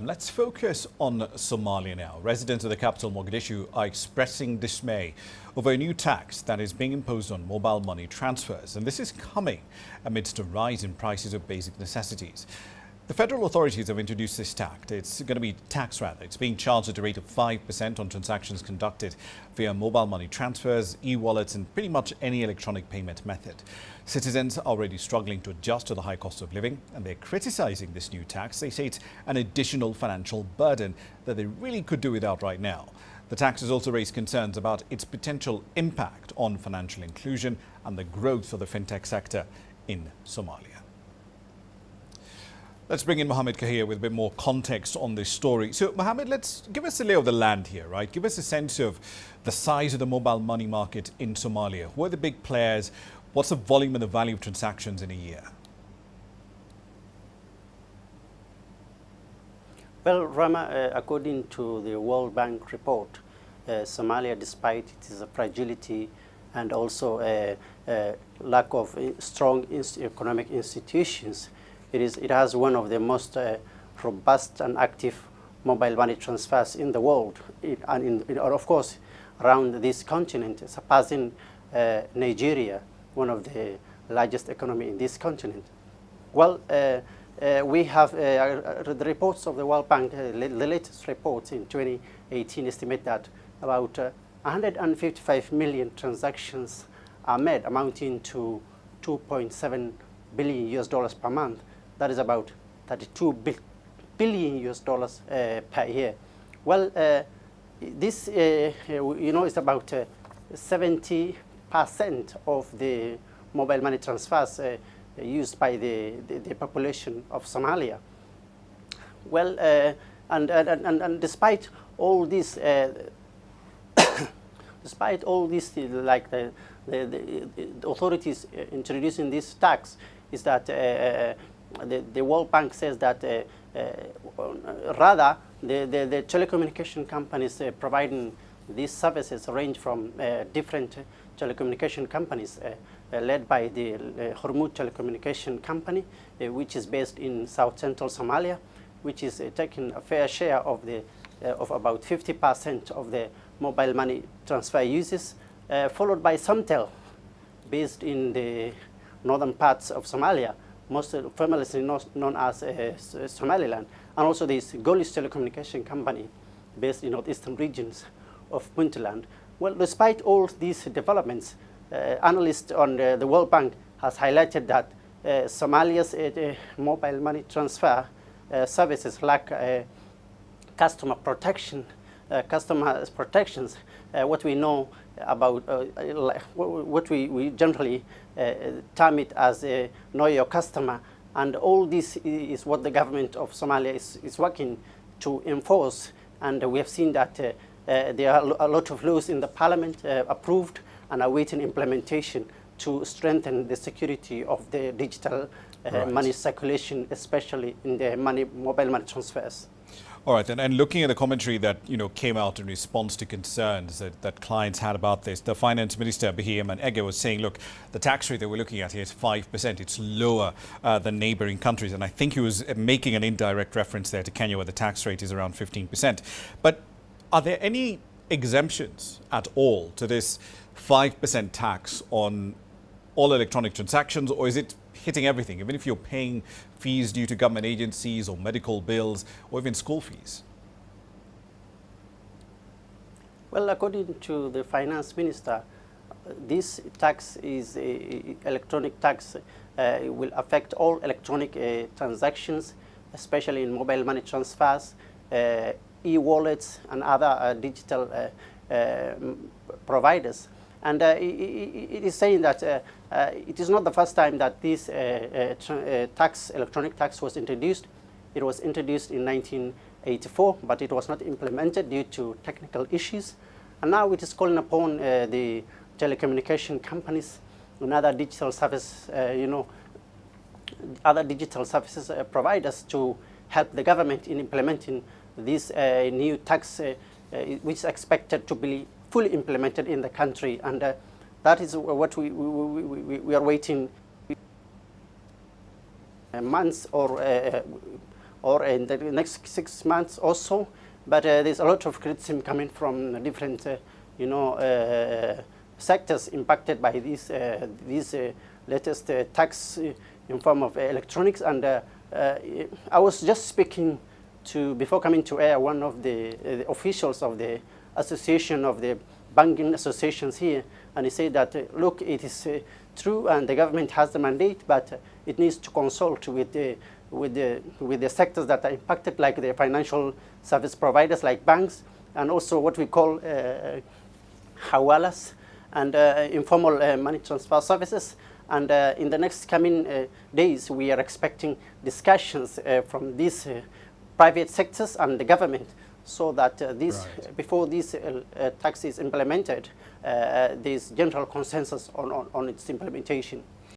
Let's focus on Somalia now. Residents of the capital, Mogadishu, are expressing dismay over a new tax that is being imposed on mobile money transfers. And this is coming amidst a rise in prices of basic necessities. The federal authorities have introduced this tax. It's going to be It's being charged at a rate of 5% on transactions conducted via mobile money transfers, e-wallets and pretty much any electronic payment method. Citizens are already struggling to adjust to the high cost of living, and they're criticizing this new tax. They say it's an additional financial burden that they really could do without right now. The tax has also raised concerns about its potential impact on financial inclusion and the growth of the fintech sector in Somalia. Let's bring in Mohammed Kahir with a bit more context on this story. So, Mohammed, let's give us a lay of the land here, right? Give us a sense of the size of the mobile money market in Somalia. Who are the big players? What's the volume and the value of transactions in a year? Well, Rama, according to the World Bank report, Somalia, despite its fragility and also lack of strong economic institutions, it has one of the most robust and active mobile money transfers in the world, and of course around this continent, surpassing Nigeria, one of the largest economy in this continent. Well, we have the reports of the World Bank, the latest reports in 2018 estimate that about 155 million transactions are made, amounting to $2.7 billion per month. That is about 32 billion per year. Well, this is about 70% of the mobile money transfers used by the population of Somalia. Well, and despite all this, like the authorities introducing this tax, is that the World Bank says that rather the telecommunication companies providing these services range from different telecommunication companies led by the Hormuz Telecommunication Company, which is based in south-central Somalia, which is taking a fair share of about 50% of the mobile money transfer uses, followed by Somtel, based in the northern parts of Somalia, most famously known as Somaliland, and also this Golis Telecommunication Company, based in northeastern regions of Puntland. Well, despite all these developments, analysts on the World Bank has highlighted that Somalia's mobile money transfer services lack customer protections. What we know about, what we generally term it as know your customer, and all this is what the government of Somalia is working to enforce. And we have seen that there are a lot of laws in the parliament approved and awaiting implementation to strengthen the security of the digital money circulation, especially in the mobile money transfers. All right, and looking at the commentary that came out in response to concerns that clients had about this, the Finance Minister Bahiem and Ege was saying, look, the tax rate that we're looking at here is 5%. It's lower than neighbouring countries, and I think he was making an indirect reference there to Kenya, where the tax rate is around 15%. But are there any exemptions at all to this 5% tax on all electronic transactions, or is it hitting everything, even if you're paying fees due to government agencies or medical bills or even school fees? Well, according to the Finance Minister, this tax is an electronic tax. It will affect all electronic transactions, especially in mobile money transfers, e-wallets and other digital providers. And it is saying that it is not the first time that this electronic tax was introduced. It was introduced in 1984, but it was not implemented due to technical issues. And now it is calling upon the telecommunication companies and other digital service, other digital services providers to help the government in implementing this new tax, which is expected to be fully implemented in the country, and that is what we are waiting months or or in the next 6 months or so. But there's a lot of criticism coming from different, sectors impacted by these latest tax in form of electronics. And I was just speaking to, before coming to air, one of the officials of the association of the banking associations here, and he said that, look, it is true, and the government has the mandate, but it needs to consult with the sectors that are impacted, like the financial service providers, like banks, and also what we call hawalas, and informal money transfer services. And in the next coming days, we are expecting discussions from these private sectors and the government, so that before this tax is implemented, there is general consensus on its implementation.